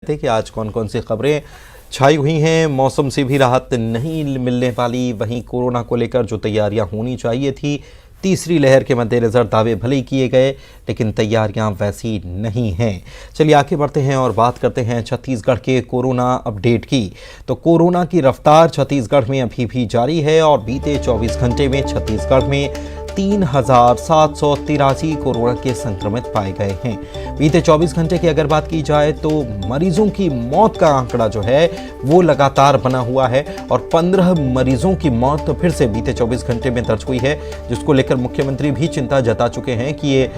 थे कि आज कौन कौन सी खबरें छाई हुई हैं। मौसम से भी राहत नहीं मिलने वाली, वहीं कोरोना को लेकर जो तैयारियां होनी चाहिए थी, तीसरी लहर के मद्देनज़र दावे भले ही किए गए लेकिन तैयारियां वैसी नहीं हैं। चलिए आगे बढ़ते हैं और बात करते हैं छत्तीसगढ़ के कोरोना अपडेट की। तो कोरोना की रफ्तार छत्तीसगढ़ में अभी भी जारी है और बीते 24 घंटे में छत्तीसगढ़ में 3,783 कोरोना के संक्रमित पाए गए हैं। बीते 24 घंटे की अगर बात की जाए तो मरीजों की मौत का आंकड़ा जो है वो लगातार बना हुआ है और 15 मरीजों की मौत तो फिर से बीते 24 घंटे में दर्ज हुई है, जिसको लेकर मुख्यमंत्री भी चिंता जता चुके हैं कि ये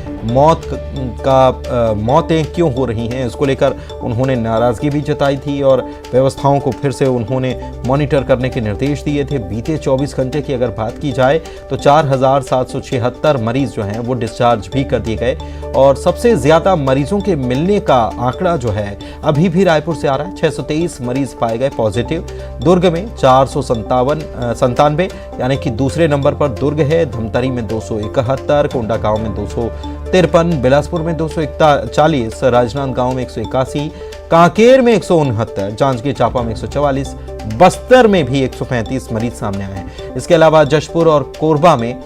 मौतें क्यों हो रही हैं। इसको लेकर उन्होंने नाराजगी भी जताई थी और व्यवस्थाओं को फिर से उन्होंने मॉनिटर करने के निर्देश दिए थे। बीते 24 घंटे की अगर बात की जाए तो 4,776 मरीज जो हैं वो डिस्चार्ज भी कर दिए गए और सबसे ज्यादा मरीजों के मिलने का आंकड़ा जो है अभी भी रायपुर से आ रहा है। 623 मरीज पाए गए पॉजिटिव। दुर्ग में 497 यानी कि दूसरे नंबर पर दुर्ग है। धमतरी में 271, कोंडागांव में 253, बिलासपुर में 241, राजनांदगांव में 181, कांकेर में 169, जांजगीर चांपा में 144, बस्तर में भी 135 मरीज सामने आए हैं। इसके अलावा जशपुर और कोरबा में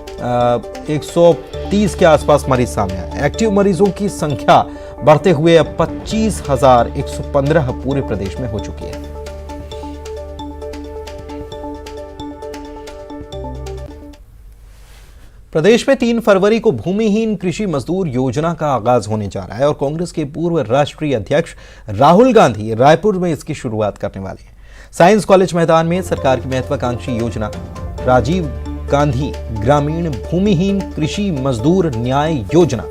130 के आसपास मरीज सामने आए। एक्टिव मरीजों की संख्या बढ़ते हुए अब 25,115 पूरे प्रदेश में हो चुकी है। प्रदेश में 3 फरवरी को भूमिहीन कृषि मजदूर योजना का आगाज होने जा रहा है और कांग्रेस के पूर्व राष्ट्रीय अध्यक्ष राहुल गांधी रायपुर में इसकी शुरुआत करने वाले हैं। साइंस कॉलेज मैदान में सरकार की महत्वाकांक्षी योजना राजीव गांधी ग्रामीण भूमिहीन कृषि मजदूर न्याय योजना,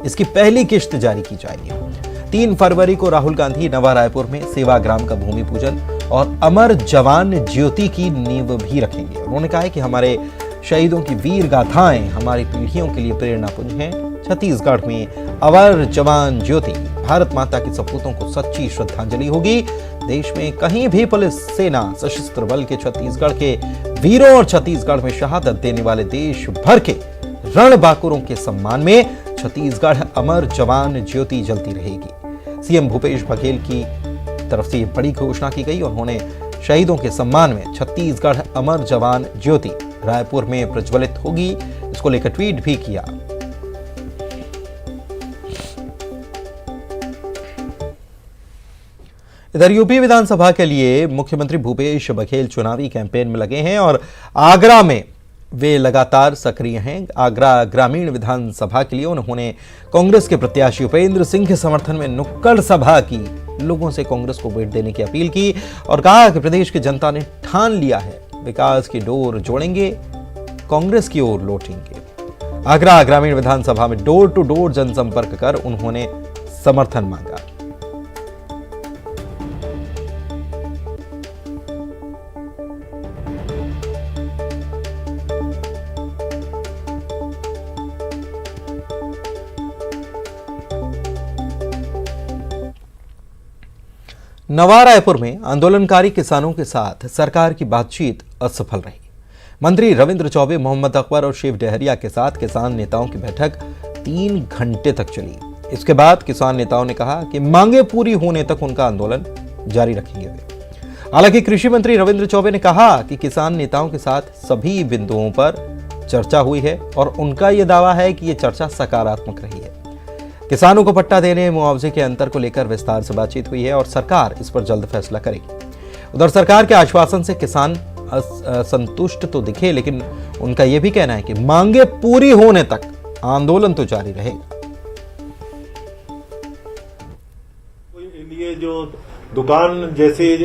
इसकी पहली किश्त जारी की जाएगी। 3 फरवरी को राहुल गांधी नवा रायपुर में सेवाग्राम का भूमि पूजन और अमर जवान ज्योति की नींव भी रखेंगे। उन्होंने कहा है कि हमारे शहीदों की वीर गाथाएं हमारी पीढ़ियों के लिए प्रेरणापुंज हैं। छत्तीसगढ़ में अमर जवान ज्योति भारत माता के सपूतों को सच्ची श्रद्धांजलि होगी। देश में कहीं भी पुलिस, सेना, सशस्त्र बल के छत्तीसगढ़ के वीरों और छत्तीसगढ़ में शहादत देने वाले देश भर के रणबांकुरों के सम्मान में छत्तीसगढ़ अमर जवान ज्योति जलती रहेगी। सीएम भूपेश बघेल की तरफ से बड़ी घोषणा की गई। उन्होंने शहीदों के सम्मान में छत्तीसगढ़ अमर जवान ज्योति रायपुर में प्रज्वलित होगी, इसको लेकर ट्वीट भी किया। इधर यूपी विधानसभा के लिए मुख्यमंत्री भूपेश बघेल चुनावी कैंपेन में लगे हैं और आगरा में वे लगातार सक्रिय हैं। आगरा ग्रामीण विधानसभा के लिए उन्होंने कांग्रेस के प्रत्याशी उपेंद्र सिंह के समर्थन में नुक्कड़ सभा की, लोगों से कांग्रेस को वोट देने की अपील की और कहा कि प्रदेश की जनता ने ठान लिया है, विकास की डोर जोड़ेंगे, कांग्रेस की ओर लौटेंगे। आगरा ग्रामीण विधानसभा में डोर टू डोर जनसंपर्क कर उन्होंने समर्थन मांगा। नवा रायपुर में आंदोलनकारी किसानों के साथ सरकार की बातचीत असफल रही। मंत्री रविंद्र चौबे, मोहम्मद अकबर और शिव डहरिया के साथ किसान नेताओं की बैठक 3 घंटे तक चली। इसके बाद किसान नेताओं ने कहा कि मांगे पूरी होने तक उनका आंदोलन जारी रखेंगे वे। हालांकि कृषि मंत्री रविंद्र चौबे ने कहा कि किसान नेताओं के साथ सभी बिंदुओं पर चर्चा हुई है और उनका यह दावा है कि यह चर्चा सकारात्मक रही है। किसानों को पट्टा देने, मुआवजे के अंतर को लेकर विस्तार से बातचीत हुई है और सरकार इस पर जल्द फैसला करेगी। उधर सरकार के आश्वासन से किसान संतुष्ट तो दिखे, लेकिन उनका यह भी कहना है कि मांगे पूरी होने तक आंदोलन तो जारी रहेगा। ये जो दुकान जैसे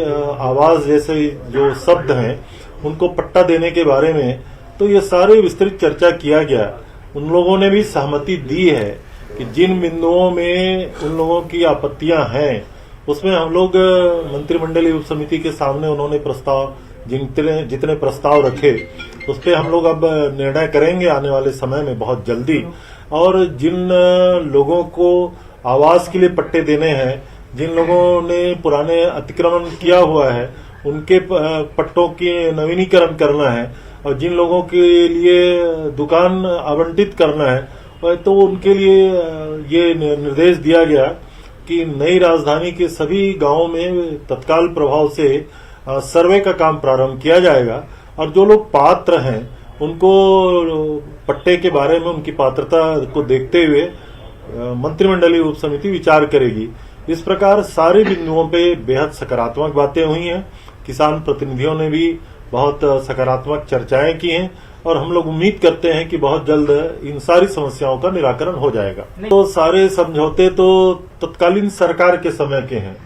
आवाज जैसे जो शब्द हैं उनको पट्टा देने के बारे में तो ये सारे विस्तृत चर्चा किया गया। उन लोगों ने भी सहमति दी है कि जिन बिंदुओं में उन लोगों की आपत्तियां हैं उसमें हम लोग मंत्रिमंडलीय उप समिति के सामने उन्होंने प्रस्ताव जितने प्रस्ताव रखे उस पर हम लोग अब निर्णय करेंगे आने वाले समय में बहुत जल्दी। और जिन लोगों को आवास के लिए पट्टे देने हैं, जिन लोगों ने पुराने अतिक्रमण किया हुआ है उनके पट्टों की नवीनीकरण करना है और जिन लोगों के लिए दुकान आवंटित करना है तो उनके लिए ये निर्देश दिया गया कि कि नई राजधानी के सभी गांवों में तत्काल प्रभाव से सर्वे का काम प्रारंभ किया जाएगा और जो लोग पात्र हैं उनको पट्टे के बारे में उनकी पात्रता को देखते हुए मंत्रिमंडलीय उप समिति विचार करेगी। इस प्रकार सारे बिंदुओं पे बेहद सकारात्मक बातें हुई हैं। किसान प्रतिनिधियों ने भी बहुत सकारात्मक चर्चाएं की हैं और हम लोग उम्मीद करते हैं कि बहुत जल्द इन सारी समस्याओं का निराकरण हो जाएगा। तो सारे समझौते तो तत्कालीन सरकार के समय के हैं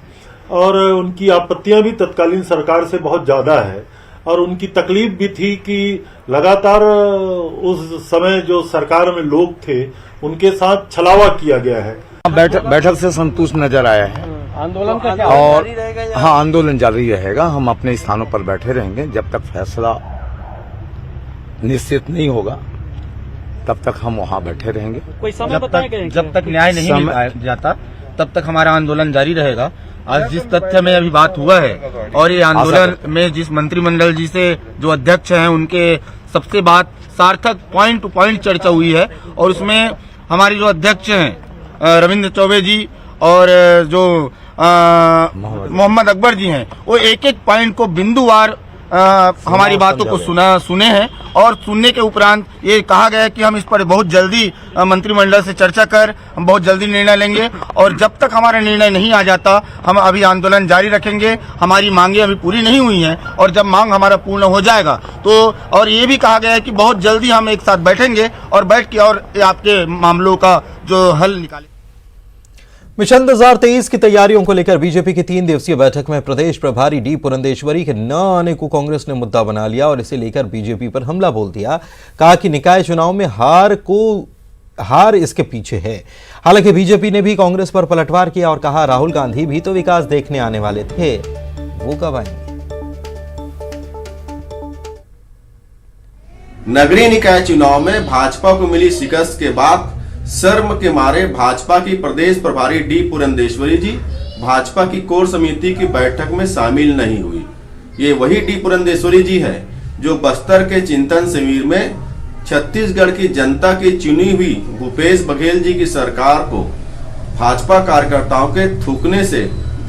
और उनकी आपत्तियां भी तत्कालीन सरकार से बहुत ज्यादा है और उनकी तकलीफ भी थी कि लगातार उस समय जो सरकार में लोग थे उनके साथ छलावा किया गया है। बैठक से संतुष्ट नजर आया है। आंदोलन का क्या और जारी रहेगा? हाँ, आंदोलन जारी रहेगा। हम अपने स्थानों पर बैठे रहेंगे जब तक फैसला निश्चित नहीं होगा, तब तक हम वहाँ बैठे रहेंगे। कोई समय बताएंगे? जब तक न्याय नहीं मिल जाता तब तक हमारा आंदोलन जारी रहेगा। आज जिस तथ्य में अभी बात हुआ है और ये आंदोलन में जिस मंत्रिमंडल जी से जो अध्यक्ष हैं उनके सबसे बात सार्थक पॉइंट टू पॉइंट चर्चा हुई है और उसमें हमारी जो अध्यक्ष हैं रविंद्र चौबे जी और जो मोहम्मद अकबर जी हैं वो एक एक पॉइंट को बिंदुवार हमारी बातों को सुने हैं और सुनने के उपरांत ये कहा गया है कि हम इस पर बहुत जल्दी मंत्रिमंडल से चर्चा कर हम बहुत जल्दी निर्णय लेंगे और जब तक हमारा निर्णय नहीं आ जाता हम अभी आंदोलन जारी रखेंगे। हमारी मांगे अभी पूरी नहीं हुई हैं और जब मांग हमारा पूर्ण हो जाएगा तो और ये भी कहा गया है कि बहुत जल्दी हम एक साथ बैठेंगे और बैठ के और आपके मामलों का जो हल निकालेंगे। मिशन 2023 की तैयारियों को लेकर बीजेपी की 3 दिवसीय बैठक में प्रदेश प्रभारी डी पुरंदेश्वरी के न आने को कांग्रेस ने मुद्दा बना लिया और इसे लेकर बीजेपी पर हमला बोल दिया। कहा कि निकाय चुनाव में हार इसके पीछे है। हालांकि बीजेपी ने भी कांग्रेस पर पलटवार किया और कहा राहुल गांधी भी तो विकास देखने आने वाले थे, वो कब आएंगे। नगरीय निकाय चुनाव में भाजपा को मिली शिकस्त के बाद शर्म के मारे भाजपा की प्रदेश प्रभारी डी पुरंदेश्वरी जी भाजपा की कोर समिति की बैठक में शामिल नहीं हुई। ये वही डी पुरंदेश्वरी जी है जो बस्तर के चिंतन शिविर में छत्तीसगढ़ की जनता की चुनी हुई भूपेश बघेल जी की सरकार को भाजपा कार्यकर्ताओं के थूकने से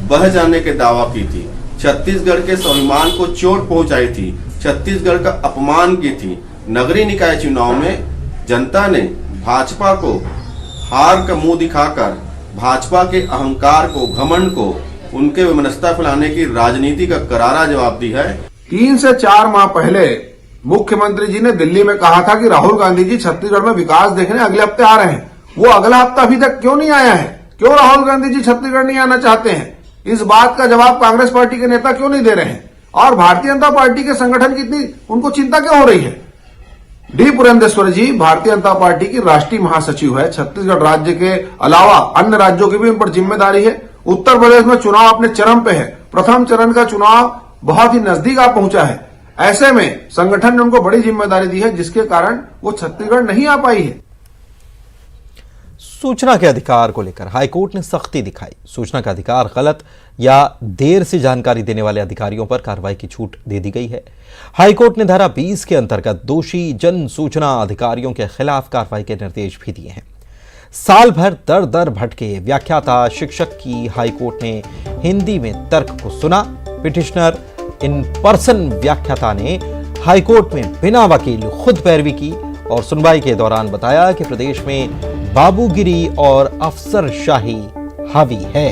बह जाने के दावा की थी, छत्तीसगढ़ के स्वाभिमान को चोट पहुंचाई थी, छत्तीसगढ़ का अपमान की थी। नगरीय निकाय चुनाव में जनता ने भाजपा को हार का मुंह दिखाकर भाजपा के अहंकार को, घमंड को, उनके विमनस्ता फैलाने की राजनीति का करारा जवाब दी है। 3 से 4 माह पहले मुख्यमंत्री जी ने दिल्ली में कहा था कि राहुल गांधी जी छत्तीसगढ़ में विकास देखने अगले हफ्ते आ रहे हैं। वो अगला हफ्ता अभी तक क्यों नहीं आया है? क्यों राहुल गांधी जी छत्तीसगढ़ नहीं आना चाहते हैं? इस बात का जवाब कांग्रेस पार्टी के नेता क्यों नहीं दे रहे हैं? और भारतीय जनता पार्टी के संगठन की इतनी उनको चिंता क्यों हो रही है? डी पुरंदेश्वरी जी भारतीय जनता पार्टी की राष्ट्रीय महासचिव है। छत्तीसगढ़ राज्य के अलावा अन्य राज्यों की भी उन पर जिम्मेदारी है। उत्तर प्रदेश में चुनाव अपने चरम पे है। प्रथम चरण का चुनाव बहुत ही नजदीक आ पहुंचा है। ऐसे में संगठन ने उनको बड़ी जिम्मेदारी दी है जिसके कारण वो छत्तीसगढ़ नहीं आ पाई है। सूचना के अधिकार को लेकर हाईकोर्ट ने सख्ती दिखाई। सूचना का अधिकार गलत या देर से जानकारी देने वाले अधिकारियों पर कार्रवाई की छूट दे दी गई है। हाईकोर्ट ने धारा 20 के अंतर्गत दोषी जन सूचना अधिकारियों के खिलाफ कार्रवाई के निर्देश भी दिए हैं। साल भर दर दर भटके व्याख्याता शिक्षक की हाईकोर्ट ने हिंदी में तर्क को सुना। पिटिशनर इन पर्सन व्याख्याता ने हाईकोर्ट में बिना वकील खुद पैरवी की और सुनवाई के दौरान बताया कि प्रदेश में बाबूगिरी और अफसरशाही हावी है।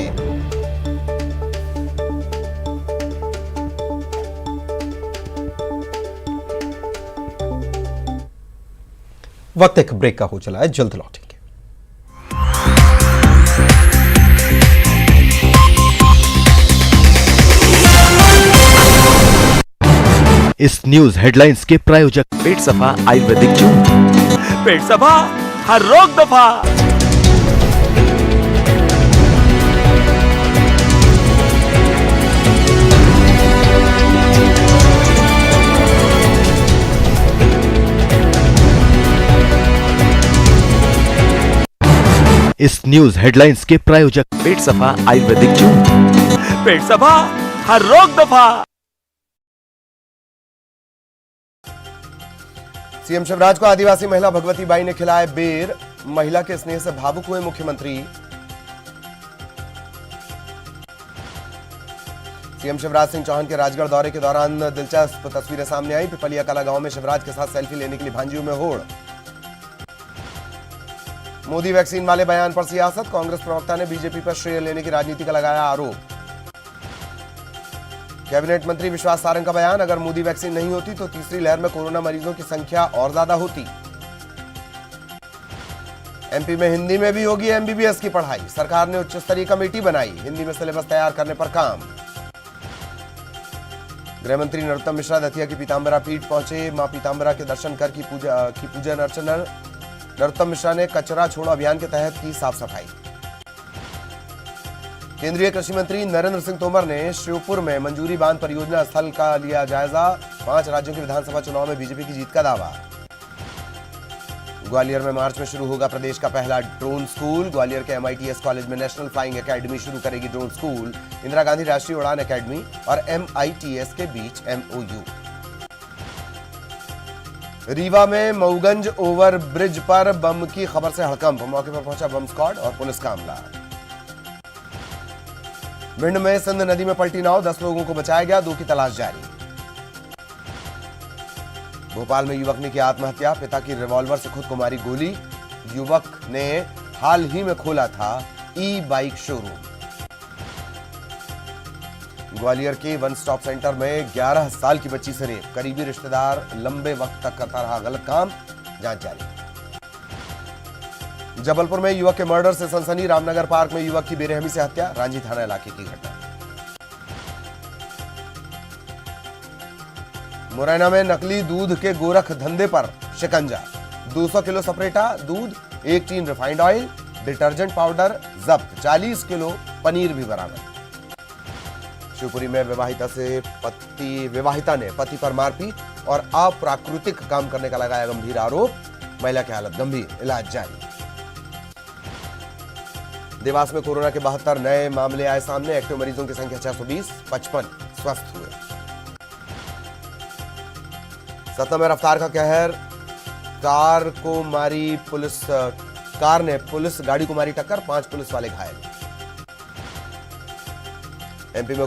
वक्त एक ब्रेक का हो चला है, जल्द लौटेंगे। इस न्यूज हेडलाइंस के प्रायोजक पेट सफा आयुर्वेदिक जून। पेट सफा हर रोग दफा। इस न्यूज हेडलाइंस के प्रायोजक पेट सफा आयुर्वेदिक जून। पेट सफा हर रोग दफा। सीएम शिवराज को आदिवासी महिला भगवती बाई ने खिलाए बेर। महिला के स्नेह से भावुक हुए मुख्यमंत्री। सीएम शिवराज सिंह चौहान के राजगढ़ दौरे के दौरान दिलचस्प तस्वीरें सामने आई। पिपलिया कला गांव में शिवराज के साथ सेल्फी लेने के लिए भांजियों में होड़। मोदी वैक्सीन वाले बयान पर सियासत। कांग्रेस प्रवक्ता ने बीजेपी पर श्रेय लेने की राजनीति का लगाया आरोप। कैबिनेट मंत्री विश्वास सारंग का बयान, अगर मोदी वैक्सीन नहीं होती तो तीसरी लहर में कोरोना मरीजों की संख्या और ज्यादा होती। एमपी में हिंदी में भी होगी एमबीबीएस की पढ़ाई। सरकार ने उच्च स्तरीय कमेटी बनाई, हिंदी में सिलेबस तैयार करने पर काम। गृह मंत्री नरोत्तम मिश्रा दतिया की पीताम्बरा पीठ पहुंचे। मां पीताम्बरा के दर्शन कर की पूजन अर्चना। नरोत्तम मिश्रा ने कचरा छोड़ो अभियान के तहत की साफ सफाई। केंद्रीय कृषि मंत्री नरेंद्र सिंह तोमर ने श्योपुर में मंजूरी बांध परियोजना स्थल का लिया जायजा। 5 राज्यों के विधानसभा चुनाव में बीजेपी की जीत का दावा। ग्वालियर में मार्च में शुरू होगा प्रदेश का पहला ड्रोन स्कूल। ग्वालियर के MITS कॉलेज में नेशनल फ्लाइंग एकेडमी शुरू करेगी ड्रोन स्कूल। इंदिरा गांधी राष्ट्रीय उड़ान एकेडमी और MITS के बीच MOU। रीवा में मऊगंज ओवर ब्रिज पर बम की खबर से हड़कंप। मौके पर पहुंचा बम स्क्वाड और पुलिस का अमला। भिंड में सिंध नदी में पलटी नाव, 10 लोगों को बचाया गया, 2 की तलाश जारी। भोपाल में युवक ने की आत्महत्या, पिता की रिवॉल्वर से खुद को मारी गोली। युवक ने हाल ही में खोला था ई-बाइक शोरूम। ग्वालियर के वन स्टॉप सेंटर में 11 साल की बच्ची से रेप, करीबी रिश्तेदार लंबे वक्त तक करता रहा गलत काम, जांच जारी। जबलपुर में युवक के मर्डर से सनसनी, रामनगर पार्क में युवक की बेरहमी से हत्या, रांझी थाना इलाके की घटना। मुरैना में नकली दूध के गोरख धंधे पर शिकंजा। 200 किलो सपरेटा दूध, 1 tin refined oil, detergent powder जब्त, 40 किलो पनीर भी बरामद। शिवपुरी में विवाहिता ने पति पर मारपीट और अप्राकृतिक काम करने का लगाया गंभीर आरोप। महिला की हालत गंभीर, इलाज जारी। देवास में कोरोना के 72 नए मामले आए सामने। एक्टिव मरीजों की संख्या 620, 55 स्वस्थ हुए। सतना में रफ्तार का कहर, कार ने पुलिस गाड़ी को मारी टक्कर, 5 पुलिस वाले घायल। एमपी में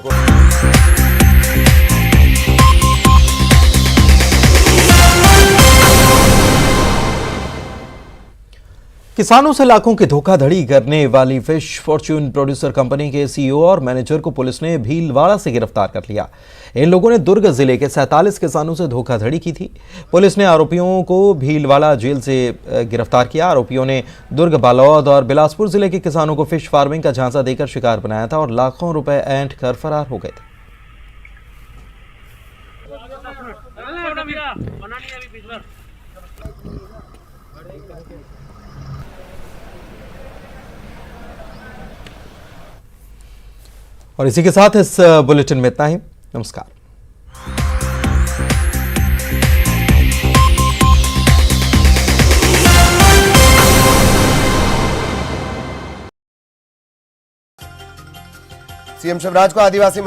किसानों से लाखों की धोखाधड़ी करने वाली फिश फॉर्च्यून प्रोड्यूसर कंपनी के CEO और मैनेजर को पुलिस ने भीलवाड़ा से गिरफ्तार कर लिया। इन लोगों ने दुर्ग जिले के 47 किसानों से धोखाधड़ी की थी। पुलिस ने आरोपियों को भीलवाड़ा जेल से गिरफ्तार किया। आरोपियों ने दुर्ग, बालोद और बिलासपुर जिले के किसानों को फिश फार्मिंग का झांसा देकर शिकार बनाया था और लाखों रुपए ऐंठ कर फरार हो गए थे। और इसी के साथ इस बुलेटिन में इतना ही। नमस्कार। सीएम शिवराज को आदिवासी